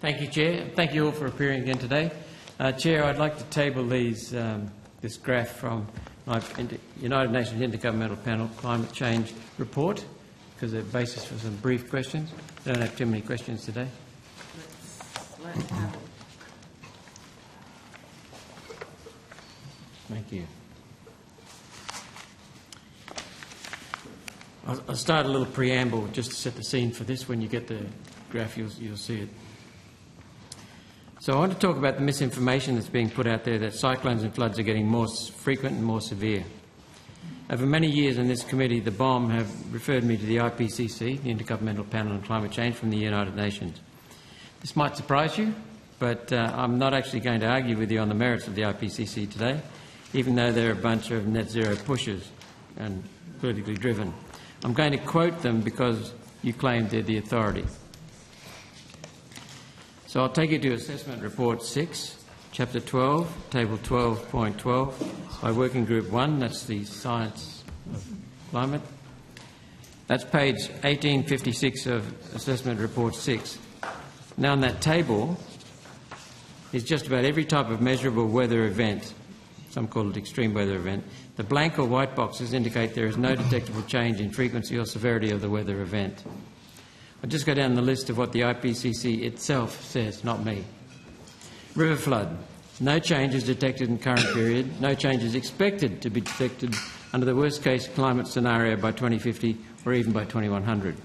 Thank you, Chair. Thank you all for appearing again today. Chair, I'd like to table this graph from my United Nations Intergovernmental Panel Climate Change report because they're basis for some brief questions. I don't have too many questions today. Let's have it. Thank you. I'll start a little preamble just to set the scene for this. When you get the graph, you'll see it. So I want to talk about the misinformation that's being put out there that cyclones and floods are getting more frequent and more severe. Over many years in this committee, the BOM have referred me to the IPCC, the Intergovernmental Panel on Climate Change from the United Nations. This might surprise you, but I'm not actually going to argue with you on the merits of the IPCC today, even though they're a bunch of net zero pushers and politically driven. I'm going to quote them because you claim they're the authority. So I'll take you to Assessment Report 6, Chapter 12, Table 12.12, by Working Group 1, that's the Science of Climate. That's page 1856 of Assessment Report 6. Now, in that table is just about every type of measurable weather event. Some call it extreme weather event. The blank or white boxes indicate there is no detectable change in frequency or severity of the weather event. I'll just go down the list of what the IPCC itself says, not me. River flood. No change is detected in current period. No change is expected to be detected under the worst-case climate scenario by 2050 or even by 2100.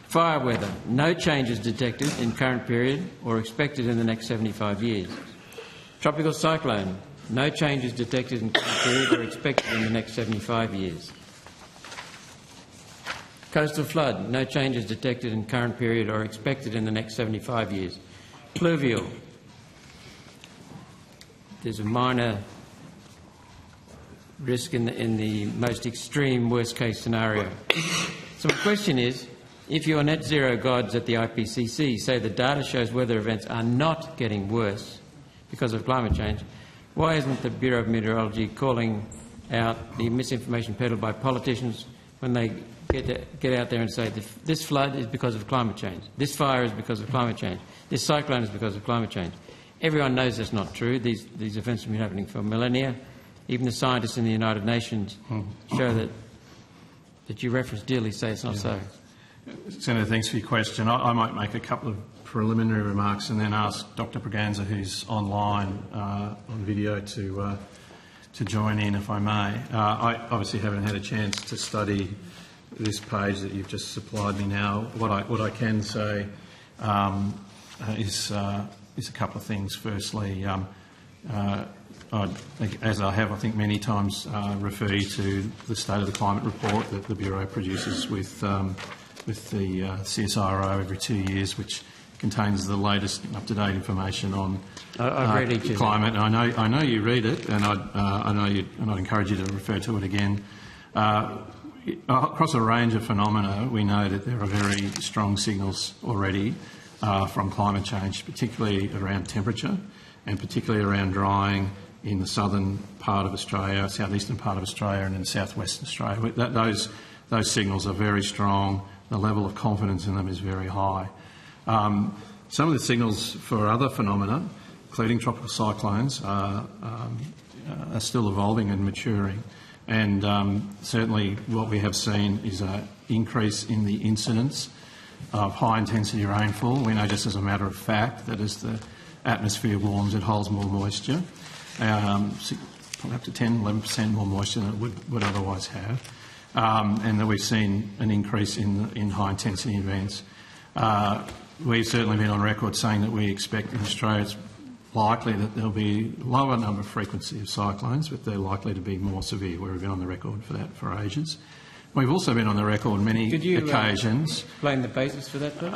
Fire weather. No change is detected in current period or expected in the next 75 years. Tropical cyclone. No change is detected in current period or expected in the next 75 years. Coastal flood. No change is detected in current period or expected in the next 75 years. Pluvial. There's a minor risk in the most extreme worst-case scenario. So my question is, if your net zero gods at the IPCC say the data shows weather events are not getting worse because of climate change, why isn't the Bureau of Meteorology calling out the misinformation peddled by politicians when they get out there and say this flood is because of climate change, this fire is because of climate change, this cyclone is because of climate change? Everyone knows that's not true. These events have been happening for millennia. Even the scientists in the United Nations show that you reference dearly say it's not so. Senator, thanks for your question. I might make a couple of preliminary remarks and then ask Dr Braganza, who's online on video, to join in, if I may. I obviously haven't had a chance to study this page that you've just supplied me now. What I can say is a couple of things. Firstly, as I have, I think, many times, refer you to the State of the Climate report that the Bureau produces with the CSIRO every 2 years, which contains the latest up-to-date information on climate. I know you read it, and I'd encourage you to refer to it again. Across a range of phenomena, we know that there are very strong signals already from climate change, particularly around temperature and particularly around drying in the southern part of Australia, southeastern part of Australia and in southwestern Australia. Those signals are very strong. The level of confidence in them is very high. Some of the signals for other phenomena, including tropical cyclones, are still evolving and maturing. And certainly what we have seen is an increase in the incidence of high-intensity rainfall. We know just as a matter of fact that as the atmosphere warms, it holds more moisture, probably up to 10–11% more moisture than it would otherwise have, and that we've seen an increase in high-intensity events. We've certainly been on record saying that we expect in Australia it's likely that there'll be a lower number of frequency of cyclones, but they're likely to be more severe. We've been on the record for that for ages. We've also been on the record on many occasions. Explain the basis for that, though?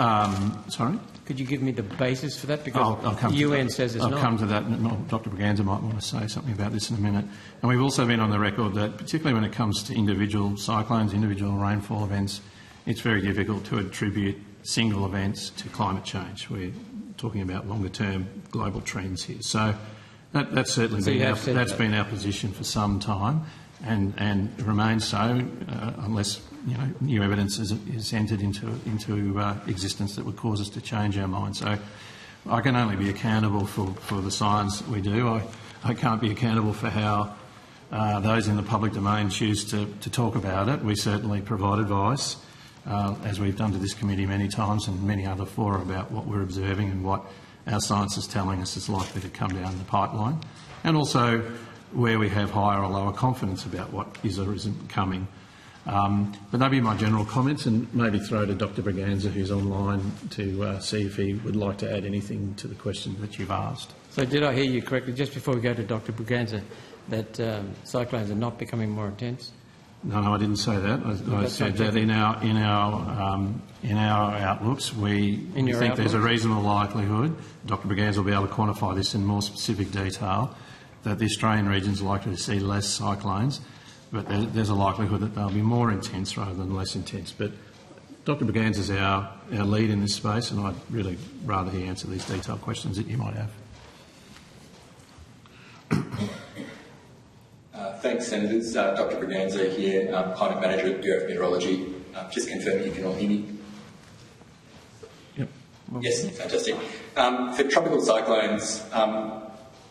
Sorry? Could you give me the basis for that? Because the UN says it's not. I'll come to that. Dr Braganza might want to say something about this in a minute. And we've also been on the record that, particularly when it comes to individual cyclones, individual rainfall events, it's very difficult to attribute single events to climate change. We're talking about longer-term global trends here. So that's certainly been our position for some time, and remains so unless new evidence is entered into existence that would cause us to change our mind. So I can only be accountable for the science we do. I can't be accountable for how those in the public domain choose to talk about it. We certainly provide advice, as we've done to this committee many times and many other fora, about what we're observing and what our science is telling us is likely to come down the pipeline, and also where we have higher or lower confidence about what is or isn't coming. But that'd be my general comments, and maybe throw to Dr Braganza, who's online, to see if he would like to add anything to the question that you've asked. So did I hear you correctly, just before we go to Dr Braganza, that cyclones are not becoming more intense? No, I didn't say that. I said that in our outlooks, we think there's a reasonable likelihood, Dr Braganza will be able to quantify this in more specific detail, that the Australian regions are likely to see less cyclones, but there's a likelihood that they'll be more intense rather than less intense. But Dr Braganza is our lead in this space, and I'd really rather he answer these detailed questions that you might have. Thanks, Senators. Dr Braganza here, Climate Manager at Bureau of Meteorology. Just confirming you can all hear me. Yep. Yes, fantastic. For tropical cyclones,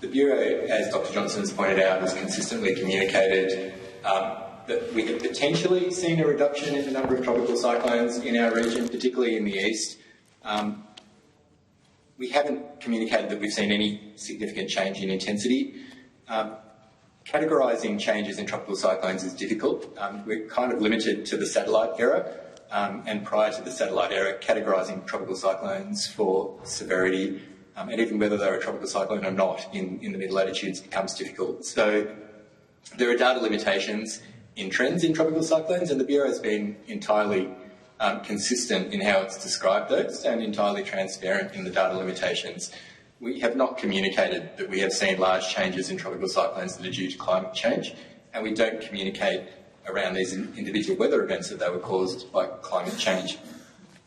the Bureau, as Dr Johnson has pointed out, has consistently communicated that we have potentially seen a reduction in the number of tropical cyclones in our region, particularly in the east. We haven't communicated that we've seen any significant change in intensity. Categorising changes in tropical cyclones is difficult. We're kind of limited to the satellite era, and prior to the satellite era, categorising tropical cyclones for severity and even whether they're a tropical cyclone or not in the mid-latitudes becomes difficult. So there are data limitations in trends in tropical cyclones, and the Bureau has been entirely consistent in how it's described those and entirely transparent in the data limitations. We have not communicated that we have seen large changes in tropical cyclones that are due to climate change, and we don't communicate around these individual weather events that they were caused by climate change.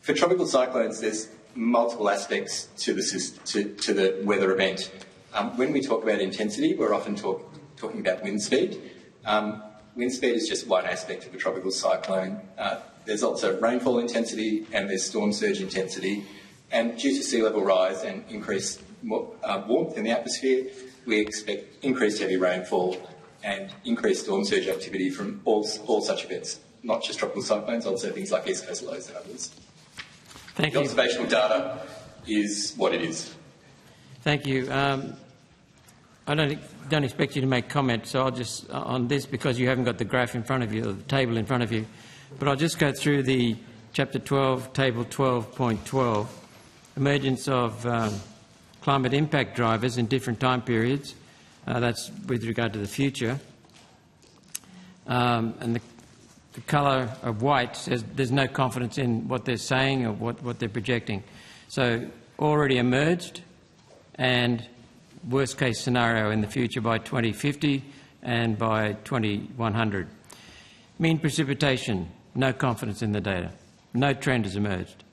For tropical cyclones, there's multiple aspects to the weather event. When we talk about intensity, we're often talking about wind speed. Wind speed is just one aspect of a tropical cyclone. There's also rainfall intensity and there's storm surge intensity. And due to sea level rise and increased warmth in the atmosphere, we expect increased heavy rainfall and increased storm surge activity from all such events, not just tropical cyclones, also things like east coast lows and others. Thank the you. Observational data is what it is. Thank you. I don't expect you to make comments, so I'll just, on this, because you haven't got the graph in front of you, or the table in front of you, but I'll just go through the Chapter 12, Table 12.12, emergence of climate impact drivers in different time periods. That's with regard to the future. And the colour of white says there's no confidence in what they're saying or what they're projecting. So already emerged and worst case scenario in the future by 2050 and by 2100. Mean precipitation, no confidence in the data. No trend has emerged.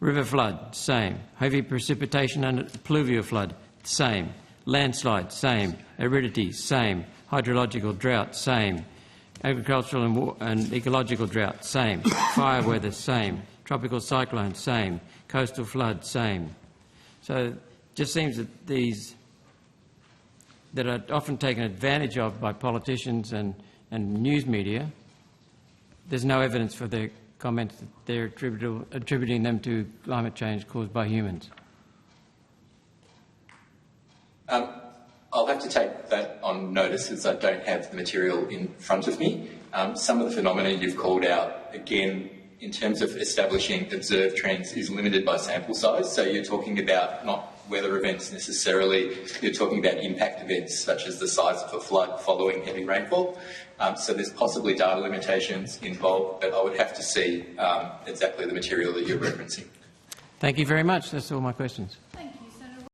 River flood, same. Heavy precipitation and pluvial flood, same. Landslide, same. Aridity, same. Hydrological drought, same. Agricultural and ecological drought, same. Fire weather, same. Tropical cyclone, same. Coastal flood, same. So it just seems that these that are often taken advantage of by politicians and news media, there's no evidence for their comments that they're attributing them to climate change caused by humans. I'll have to take that on notice as I don't have the material in front of me. Some of the phenomena you've called out, again, in terms of establishing observed trends, is limited by sample size. So you're talking about not weather events necessarily, you're talking about impact events such as the size of a flood following heavy rainfall. So there's possibly data limitations involved, but I would have to see exactly the material that you're referencing. Thank you very much. That's all my questions. Thank